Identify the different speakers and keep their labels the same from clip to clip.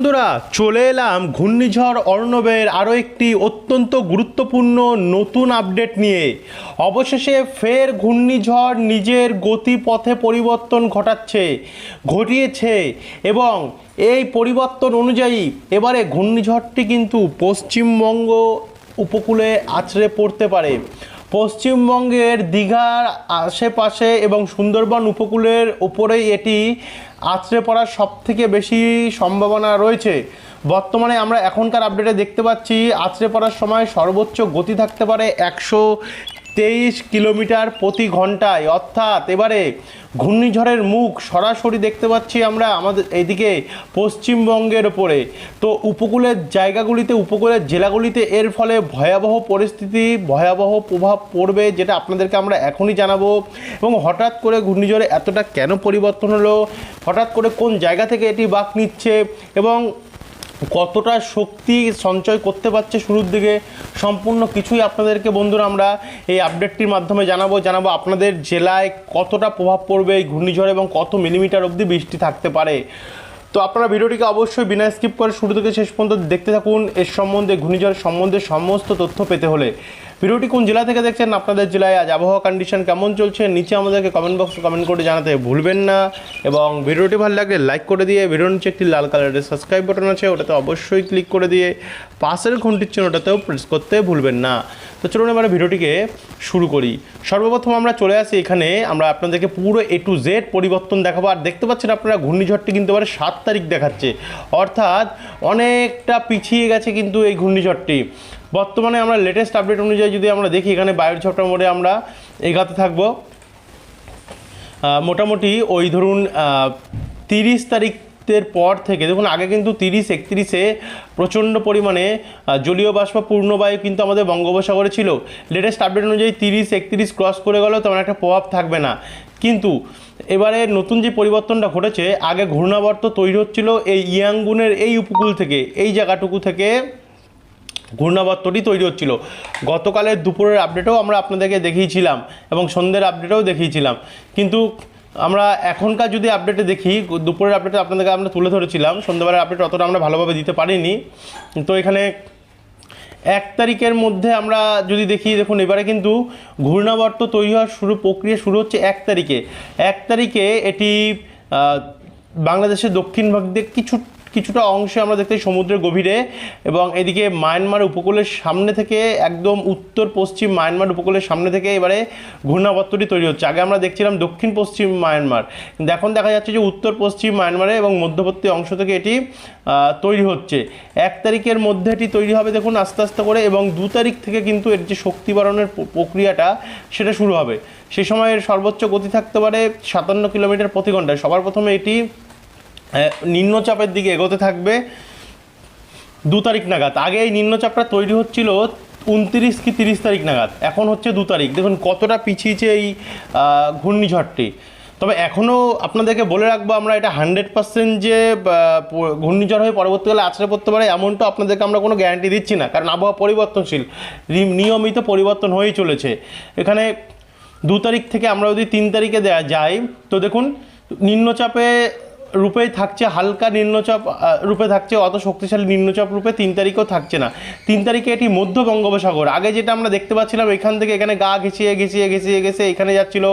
Speaker 1: বন্ধুরা, চলে এলাম ঘূর্ণিঝড় অর্ণবের আরও একটি অত্যন্ত গুরুত্বপূর্ণ নতুন আপডেট নিয়ে। অবশেষে ফের ঘূর্ণিঝড় নিজের গতিপথে পরিবর্তন ঘটিয়েছে এবং এই পরিবর্তন অনুযায়ী এবারে ঘূর্ণিঝড়টি কিন্তু পশ্চিমবঙ্গ উপকূলে আছড়ে পড়তে পারে। পশ্চিমবঙ্গের দীঘার আশেপাশে এবং সুন্দরবন উপকূলের উপরেই এটি আছড়ে পড়ার সবথেকে বেশি সম্ভাবনা রয়েছে। বর্তমানে আমরা এখনকার আপডেটে দেখতে পাচ্ছি আছড়ে পড়ার সময় সর্বোচ্চ গতি থাকতে পারে 123 কিলোমিটার প্রতি ঘন্টায়। অর্থাৎ এবারে ঘূর্ণিঝড়ের মুখ সরাসরি দেখতে পাচ্ছি আমরা আমাদের এইদিকে পশ্চিমবঙ্গের ওপরে। তো উপকূলের জায়গাগুলিতে, উপকূলের জেলাগুলিতে এর ফলে ভয়াবহ পরিস্থিতি, ভয়াবহ প্রভাব পড়বে, যেটা আপনাদেরকে আমরা এখনই জানাবো। এবং হঠাৎ করে ঘূর্ণিঝড়ে এতটা কেন পরিবর্তন হলো, হঠাৎ করে কোন জায়গা থেকে এটি বাঁক নিচ্ছে এবং কতটা শক্তি সঞ্চয় করতে পারছে শুরুর দিকে, সম্পূর্ণ কিছুই আপনাদেরকে বন্ধুরা আমরা এই আপডেটটির মাধ্যমে জানাবো আপনাদের জেলায় কতটা প্রভাব পড়বে এই ঘূর্ণিঝড় এবং কত মিলিমিটার অবধি বৃষ্টি থাকতে পারে। তো আপনারা ভিডিওটিকে অবশ্যই বিনা স্কিপ করে শুরু থেকে শেষ পর্যন্ত দেখতে থাকুন। এর সম্বন্ধে, ঘূর্ণিঝড়ের সম্বন্ধে সমস্ত তথ্য পেতে হলে ভিডিওটি কোন জেলা থেকে দেখছেন, আপনাদের জেলায় আজ আবহাওয়া কন্ডিশন কেমন চলছে, নিচে আমাদেরকে কমেন্ট বক্সে কমেন্ট করে জানাতে ভুলবেন না। এবং ভিডিওটি ভালো লাগলে লাইক করে দিয়ে ভিডিওর নিচে একটি লাল কালারের সাবস্ক্রাইব বাটন আছে, ওটাতে অবশ্যই ক্লিক করে দিয়ে পাশের ঘন্টির চিহ্নটাতেও প্রেস করতে ভুলবেন না। তো চলুন এবারে ভিডিওটিকে শুরু করি। সর্বপ্রথম আমরা চলে আসি এখানে, আমরা আপনাদেরকে পুরো A to Z পরিবর্তন দেখাবো। আর দেখতে পাচ্ছেন আপনারা ঘূর্ণিঝড়টি কিন্তু এবারে 7 তারিখ দেখাচ্ছে, অর্থাৎ অনেকটা পিছিয়ে গেছে কিন্তু এই ঘূর্ণিঝড়টি। বর্তমানে আমরা লেটেস্ট আপডেট অনুযায়ী যদি আমরা দেখি, এখানে বায়ুর ঝাপটা মোড়ে আমরা এগাতে থাকবো মোটামুটি ওই ধরুন 30 তারিখের পর থেকে। দেখুন আগে কিন্তু 30-31-এ প্রচণ্ড পরিমাণে জলীয় বাষ্প পূর্ণবায়ু কিন্তু আমাদের বঙ্গোপসাগরে ছিল। লেটেস্ট আপডেট অনুযায়ী 30-31 ক্রস করে গেলেও তেমন একটা প্রভাব থাকবে না। কিন্তু এবারে নতুন যে পরিবর্তনটা ঘটেছে, আগে ঘূর্ণাবর্ত তৈরি হচ্ছিল এই ইয়াঙ্গুনের এই উপকূল থেকে, এই জায়গাটুকু থেকে ঘূর্ণাবর্তটি তৈরি হচ্ছিল। গতকালের দুপুরের আপডেটেও আমরা আপনাদেরকে দেখিয়েছিলাম এবং সন্ধ্যের আপডেটেও দেখিয়েছিলাম। কিন্তু আমরা এখনকার যদি আপডেটে দেখি, দুপুরের আপডেটে আপনাদেরকে আমরা তুলে ধরেছিলাম, সন্ধ্যাবেলার আপডেট অতটা আমরা ভালোভাবে দিতে পারিনি। তো এখানে 1 তারিখের মধ্যে আমরা যদি দেখি, দেখুন এবারে কিন্তু ঘূর্ণাবর্ত তৈরি হওয়ার প্রক্রিয়া শুরু হচ্ছে 1 তারিখে। 1 তারিখে এটি বাংলাদেশের দক্ষিণ ভাগ দিয়ে কিছুটা অংশে আমরা দেখতে সমুদ্রের গভীরে, এবং এদিকে মায়ানমার উপকূলের সামনে থেকে, একদম উত্তর পশ্চিম মায়ানমার উপকূলের সামনে থেকে এবারে ঘূর্ণাবর্তটি তৈরি হচ্ছে। আগে আমরা দেখছিলাম দক্ষিণ পশ্চিম মায়ানমার, কিন্তু এখন দেখা যাচ্ছে যে উত্তর পশ্চিম মায়ানমারে এবং মধ্যবর্তী অংশ থেকে এটি তৈরি হচ্ছে। 1 তারিখের মধ্যে এটি তৈরি হবে দেখুন আস্তে আস্তে করে, এবং 2 তারিখ থেকে কিন্তু এর যে শক্তি বাড়ানোর প্রক্রিয়াটা সেটা শুরু হবে। সেই সময় এর সর্বোচ্চ গতি থাকতে পারে 57 কিলোমিটার প্রতি ঘন্টায়। সবার প্রথমে এটি নিম্নচাপের দিকে এগোতে থাকবে 2 তারিখ নাগাদ। আগে এই নিম্নচাপটা তৈরি হচ্ছিল 29 কি 30 তারিখ নাগাদ, এখন হচ্ছে 2 তারিখ। দেখুন কতটা পিছিয়েছে এই ঘূর্ণিঝড়টি। তবে এখনও আপনাদেরকে বলে রাখবো, আমরা এটা 100% যে ঘূর্ণিঝড় হয়ে পরবর্তীকালে আছড়ে পড়তে পারে এমনটা আপনাদেরকে আমরা কোনো গ্যারান্টি দিচ্ছি না, কারণ আবহাওয়া পরিবর্তনশীল, নিয়মিত পরিবর্তন হয়েই চলেছে। এখানে 2 তারিখ থেকে আমরা যদি 3 তারিখে যাই, তো দেখুন নিম্নচাপে রূপেই থাকছে, হালকা নিম্নচাপ রূপে থাকছে, অত শক্তিশালী নিম্নচাপ রূপে 3 তারিখেও থাকছে না। 3 তারিখে এটি মধ্য বঙ্গোপসাগর, আগে যেটা আমরা দেখতে পাচ্ছিলাম এখান থেকে এখানে গা ঘেঁচিয়ে এখানে যাচ্ছিল,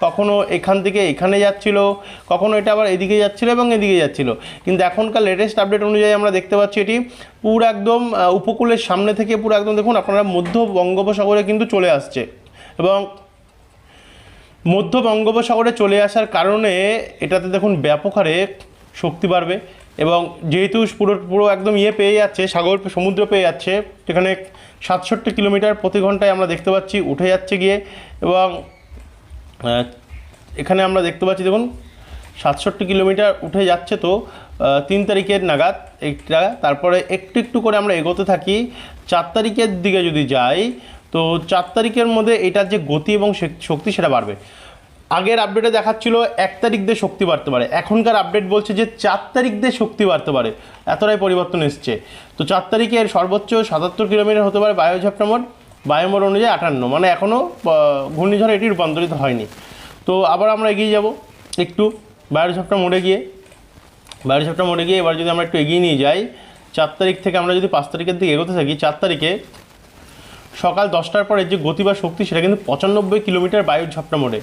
Speaker 1: কখনো এখান থেকে এখানে যাচ্ছিল, কখনো এটা আবার এদিকে যাচ্ছিল এবং এদিকে যাচ্ছিল। কিন্তু এখনকার লেটেস্ট আপডেট অনুযায়ী আমরা দেখতে পাচ্ছি এটি পুরো একদম উপকূলের সামনে থেকে পুরো একদম দেখুন আপনারা মধ্য বঙ্গোপসাগরে কিন্তু চলে আসছে, এবং মধ্য বঙ্গোপসাগরে চলে আসার কারণে এটাতে দেখুন ব্যাপক হারে শক্তি বাড়বে। এবং যেহেতু পুরো একদম পেয়ে যাচ্ছে, সমুদ্র পেয়ে যাচ্ছে, এখানে 67 কিলোমিটার প্রতি ঘন্টায় আমরা দেখতে পাচ্ছি উঠে যাচ্ছে গিয়ে। এবং এখানে আমরা দেখতে পাচ্ছি দেখুন 67 কিলোমিটার উঠে যাচ্ছে। তো 3 তারিখের নাগাদ এটা, তারপরে একটু করে আমরা এগোতে থাকি। 4 তারিখের দিকে যদি যাই, তো 4 তারিখের মধ্যে এটার যে গতি এবং শক্তি সেটা বাড়বে। আগের আপডেটে দেখাচ্ছিল 1 তারিখ দিয়ে শক্তি বাড়তে পারে, এখনকার আপডেট বলছে যে 4 তারিখ দিয়ে শক্তি বাড়তে পারে, এতটাই পরিবর্তন এসছে। তো 4 তারিখে এর সর্বোচ্চ 77 কিলোমিটার হতে পারে বায়ুঝাপটা মোড়, বায়ুমোড় অনুযায়ী 58, মানে এখনও ঘূর্ণিঝড়ে এটি রূপান্তরিত হয়নি। তো আবার আমরা এগিয়ে যাব একটু বায়ুঝাপটা মোড়ে গিয়ে, 12 সেপ্টেম্বর মোড়ে গিয়ে এবার যদি আমরা একটু এগিয়ে নিয়ে যাই, 4 তারিখ থেকে আমরা যদি 5 তারিখের দিকে এগোতে থাকি, 4 তারিখে সকাল 10টার পরে যে গতি বা শক্তি সেটা কিন্তু 95 কিলোমিটার বায়ুর ঝাপটা মোড়ে।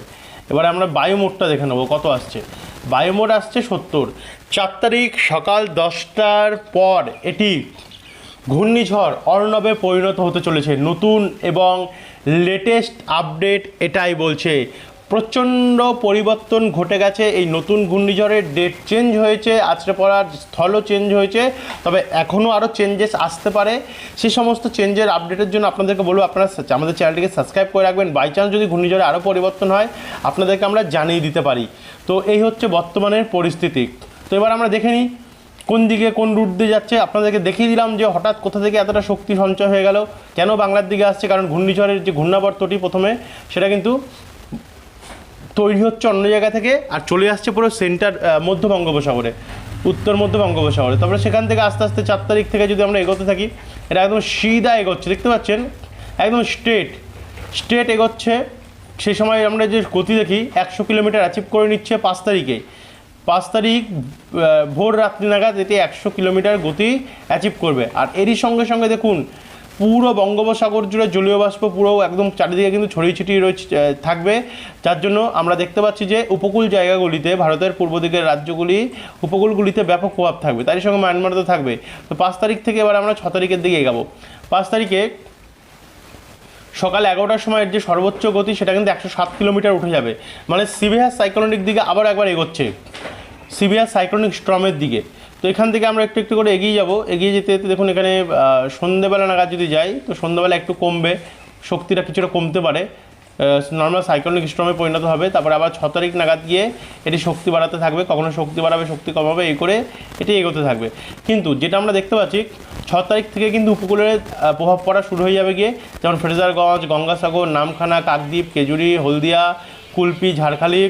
Speaker 1: এবারে আমরা বায়ু মোড়টা দেখে নেবো কত আসছে। বায়ু মোড় আসছে 70। 4 তারিখ সকাল 10টার পর এটি ঘূর্ণিঝড় অর্ণবে পরিণত হতে চলেছে। নতুন এবং লেটেস্ট আপডেট এটাই বলছে। প্রচণ্ড পরিবর্তন ঘটে গেছে। এই নতুন ঘূর্ণিঝড়ের ডেট চেঞ্জ হয়েছে, আছড়ে পড়ার স্থলও চেঞ্জ হয়েছে, তবে এখনও আরও চেঞ্জেস আসতে পারে। সেই সমস্ত চেঞ্জের আপডেটের জন্য আপনাদেরকে বলবো আপনারা আমাদের চ্যানেলটিকে সাবস্ক্রাইব করে রাখবেন। বাই চান্স যদি ঘূর্ণিঝড়ে আরও পরিবর্তন হয় আপনাদেরকে আমরা জানিয়ে দিতে পারি। তো এই হচ্ছে বর্তমানের পরিস্থিতি। তো এবার আমরা দেখে নিই কোন দিকে কোন রুট দিয়ে যাচ্ছে। আপনাদেরকে দেখিয়ে দিলাম যে হঠাৎ কোথা থেকে এতটা শক্তি সঞ্চয় হয়ে গেল, কেন বাংলার দিকে আসছে। কারণ ঘূর্ণিঝড়ের যে ঘূর্ণাবর্তটি প্রথমে সেটা কিন্তু তৈরি হচ্ছে অন্য জায়গা থেকে আর চলে আসছে পুরো সেন্টার মধ্য বঙ্গোপসাগরে, উত্তর মধ্য বঙ্গোপসাগরে। তারপরে সেখান থেকে আস্তে আস্তে 4 তারিখ থেকে যদি আমরা এগোতে থাকি, এটা একদম সিধা এগোচ্ছে, দেখতে পাচ্ছেন একদম স্ট্রেট এগোচ্ছে। সেই সময় আমরা যে গতি দেখি 100 কিলোমিটার অ্যাচিভ করে নিচ্ছে 5 তারিখে। 5 তারিখ ভোর রাত্রি নাগাদ এটি 100 কিলোমিটার গতি অ্যাচিভ করবে। আর এরই সঙ্গে সঙ্গে দেখুন পুরো বঙ্গোপসাগর জুড়ে জলীয় বাষ্প পুরো একদম চারিদিকে কিন্তু ছড়িয়ে ছিটিয়ে রয়েছে থাকবে, যার জন্য আমরা দেখতে পাচ্ছি যে উপকূল জায়গাগুলিতে, ভারতের পূর্ব দিকের রাজ্যগুলি উপকূলগুলিতে ব্যাপক প্রভাব থাকবে, তারই সঙ্গে মায়ানমারও থাকবে। তো 5 তারিখ থেকে এবার আমরা 6 তারিখের দিকে এগাবো। 5 তারিখে সকাল 11টার সময়ের যে সর্বোচ্চ গতি সেটা কিন্তু 107 কিলোমিটার উঠে যাবে, মানে সিভিয়ার সাইক্লোনিক দিকে আবার একবার এগোচ্ছে, সিভিয়ার সাইক্লোনিক স্টর্মের দিকে। তো এখান থেকে আমরা একটু একটু করে এগিয়ে যাব। এগিয়ে যেতে যেতে দেখুন এখানে সন্ধ্যেবেলা নাগাদ যদি যাই তো সন্ধ্যেবেলা একটু কমবে, শক্তিটা কিছুটা কমতে পারে, নর্মাল সাইক্লোনিক স্টর্মে পরিণত হবে। তারপর আবার 6 তারিখ নাগাদ গিয়ে এটি শক্তি বাড়াতে থাকবে, কখনো শক্তি বাড়াবে শক্তি কমাবে, এই করে এটি এগোতে থাকবে। কিন্তু যেটা আমরা দেখতে পাচ্ছি 6 তারিখ থেকে কিন্তু উপকূলের প্রভাব পড়া শুরু হয়ে যাবে গিয়ে, যেমন ফ্রেজারগঞ্জ, গঙ্গাসাগর, নামখানা, কাকদ্বীপ, কেজুরি, হলদিয়া, কুলপি, ঝাড়খালি,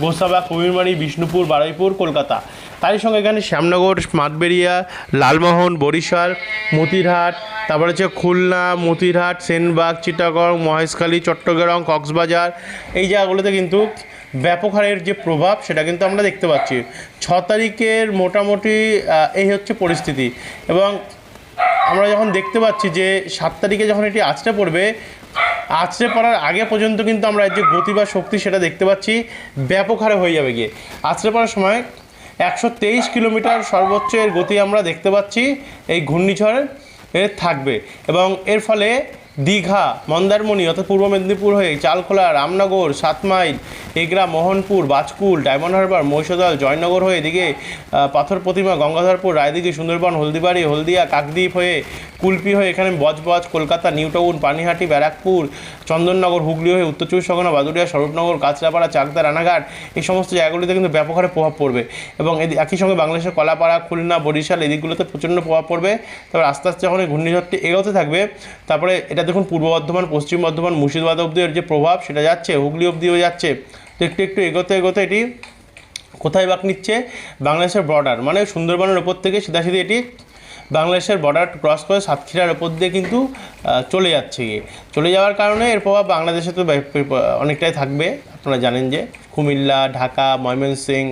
Speaker 1: গোসাবা, কুমিরমারি, বিষ্ণুপুর, বারুইপুর, কলকাতা। তারই সঙ্গে এখানে শ্যামনগর, মাঠবেড়িয়া, লালমোহন, বরিশাল, মতিরহাট, তারপরে হচ্ছে খুলনা, মতিরহাট, সেনবাগ, চিটাগং, মহেশখালী, চট্টগ্রাম, কক্সবাজার, এই জায়গাগুলোতে কিন্তু ব্যাপক হারের যে প্রভাব সেটা কিন্তু আমরা দেখতে পাচ্ছি। 6 তারিখের মোটামুটি এই হচ্ছে পরিস্থিতি। এবং আমরা যখন দেখতে পাচ্ছি যে 7 তারিখে যখন এটি আছড়ে পড়বে, আছড়ে পড়ার আগে পর্যন্ত কিন্তু আমরা যে গতি বা শক্তি সেটা দেখতে পাচ্ছি ব্যাপক হারে হয়ে যাবে গিয়ে। আছড়ে পড়ার সময় 123 কিলোমিটার সর্বোচ্চ এর গতি আমরা দেখতে পাচ্ছি এই ঘূর্ণিঝড় এর থাকবে। এবং এর ফলে দীঘা, মন্দারমণি অর্থাৎ পূর্ব মেদিনীপুর হয়ে চালখোলা, রামনগর, 7 মাইল, এগরা, মোহনপুর, বাজকুল, ডায়মন্ড হারবার, মহিষাদল, জয়নগর হয়ে এদিকে পাথর প্রতিমা, গঙ্গাধরপুর, রায়দিঘি, সুন্দরবন, হলদিবাড়ি, হলদিয়া, কাকদ্বীপ হয়ে কুলপি হয়ে এখানে বজবজ, কলকাতা, নিউটাউন, পানিহাটি, ব্যারাকপুর, চন্দননগর, হুগলি হয়ে উত্তর চব্বিশ পরগনা, বাদুড়িয়া, স্বরূপনগর, কাঁচরাপাড়া, চাকদা, রানাঘাট, এই সমস্ত জায়গাগুলিতে কিন্তু ব্যাপক হারে প্রভাব পড়বে। এবং একই সঙ্গে বাংলাদেশের কলাপাড়া, খুলনা, বরিশাল এদিকগুলোতে প্রচণ্ড প্রভাব পড়বে। তারপর আস্তে আস্তে যখন এই ঘূর্ণিঝড়টি এগোতে থাকবে, তারপরে এটা দেখুন পূর্ব বর্ধমান, পশ্চিম বর্ধমান, মুর্শিদাবাদ অবধি এর যে প্রভাব সেটা যাচ্ছে, হুগলি অবধিও যাচ্ছে। তো একটু একটু এগোতে এগোতে এটি কোথায় বাঁক নিচ্ছে, বাংলাদেশের বর্ডার মানে সুন্দরবনের ওপর থেকে সিধাসিধি এটি বাংলাদেশের বর্ডার ক্রস করে সাতক্ষীরার ওপর দিয়ে কিন্তু চলে যাচ্ছে। চলে যাওয়ার কারণে এর প্রভাব বাংলাদেশে তো অনেকটাই থাকবে। আপনারা জানেন যে কুমিল্লা, ঢাকা, ময়মনসিংহ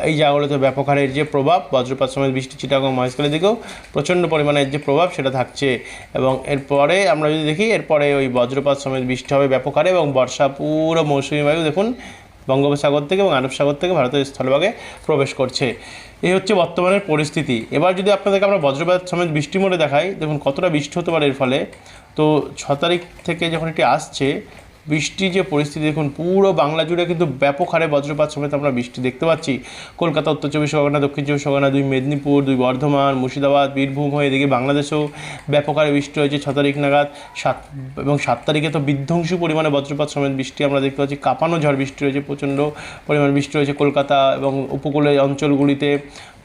Speaker 1: এই জায়গাগুলোতে ব্যাপক হারের যে প্রভাব, বজ্রপাত সমেত বৃষ্টি, চিটাগং, মহেশখালীর দিকেও প্রচণ্ড পরিমাণের যে প্রভাব সেটা থাকছে। এবং এরপরে আমরা যদি দেখি এরপরে ওই বজ্রপাত সমেত বৃষ্টি হবে ব্যাপক হারে, এবং বর্ষা পুরো মৌসুমি বায়ু দেখুন বঙ্গোপসাগর থেকে এবং আরব সাগর থেকে ভারতের স্থলভাগে প্রবেশ করছে। এই হচ্ছে বর্তমানের পরিস্থিতি। এবার যদি আপনাদেরকে আমরা বজ্রপাত সমেত বৃষ্টি মোড়ে দেখাই, দেখুন কতটা বৃষ্টি হতে পারে এর ফলে। তো 6 তারিখ থেকে যখন এটি আসছে বৃষ্টির যে পরিস্থিতি দেখুন পুরো বাংলা জুড়ে কিন্তু ব্যাপক হারে বজ্রপাত সমেত আমরা বৃষ্টি দেখতে পাচ্ছি। কলকাতা, উত্তর চব্বিশ পরগনা, দক্ষিণ চব্বিশ পরগনা, 2 মেদিনীপুর, 2 বর্ধমান, মুর্শিদাবাদ, বীরভূম হয়ে এদিকে বাংলাদেশেও ব্যাপক হারে বৃষ্টি হয়েছে 6 তারিখ নাগাদ। 7 তারিখে তো বিধ্বংসী পরিমাণে বজ্রপাত সমেত বৃষ্টি আমরা দেখতে পাচ্ছি, কাঁপানো ঝড় বৃষ্টি হয়েছে, প্রচণ্ড পরিমাণে বৃষ্টি হয়েছে কলকাতা এবং উপকূলের অঞ্চলগুলিতে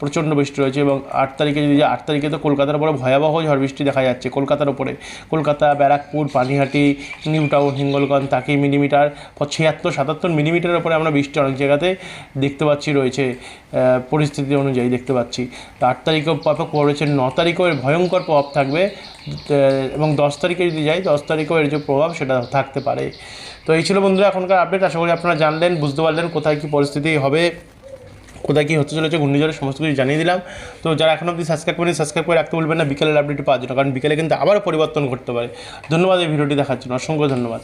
Speaker 1: প্রচণ্ড বৃষ্টি রয়েছে। এবং 8 তারিখে যদি 8 তারিখে তো কলকাতার উপরে ভয়াবহ ঝড় বৃষ্টি দেখা যাচ্ছে, কলকাতার উপরে কলকাতা, ব্যারাকপুর, পানিহাটি, নিউটাউন, হিঙ্গলগঞ্জ, তাকেই মিলিমিটার 76-77 মিলিমিটারের উপরে আমরা বৃষ্টি অনেক জায়গাতে দেখতে পাচ্ছি রয়েছে পরিস্থিতি অনুযায়ী দেখতে পাচ্ছি। তো 8 তারিখেও ব্যাপক প্রভাব রয়েছে, 9 তারিখেও এর ভয়ঙ্কর প্রভাব থাকবে, এবং 10 তারিখে যদি যাই 10 তারিখেও এর যে প্রভাব সেটা থাকতে পারে। তো এই ছিল বন্ধুরা এখনকার আপডেট। আশা করি আপনারা জানলেন, বুঝতে পারলেন কোথায় কী পরিস্থিতি হবে কোথায় কী হতে চলেছে ঘূর্ণিঝড়ের সমস্ত কিছু জানিয়ে দিলাম। তো যারা এখন অবধি সাবস্ক্রাইব করেনি সাবস্ক্রাইব করে রাখতে বলবেন না বিকেলের আপডেটটি পাওয়ার জন্য, কারণ বিকেলে কিন্তু আবারও পরিবর্তন ঘটতে পারে। ধন্যবাদ এই ভিডিওটি দেখার জন্য, অসংখ্য ধন্যবাদ।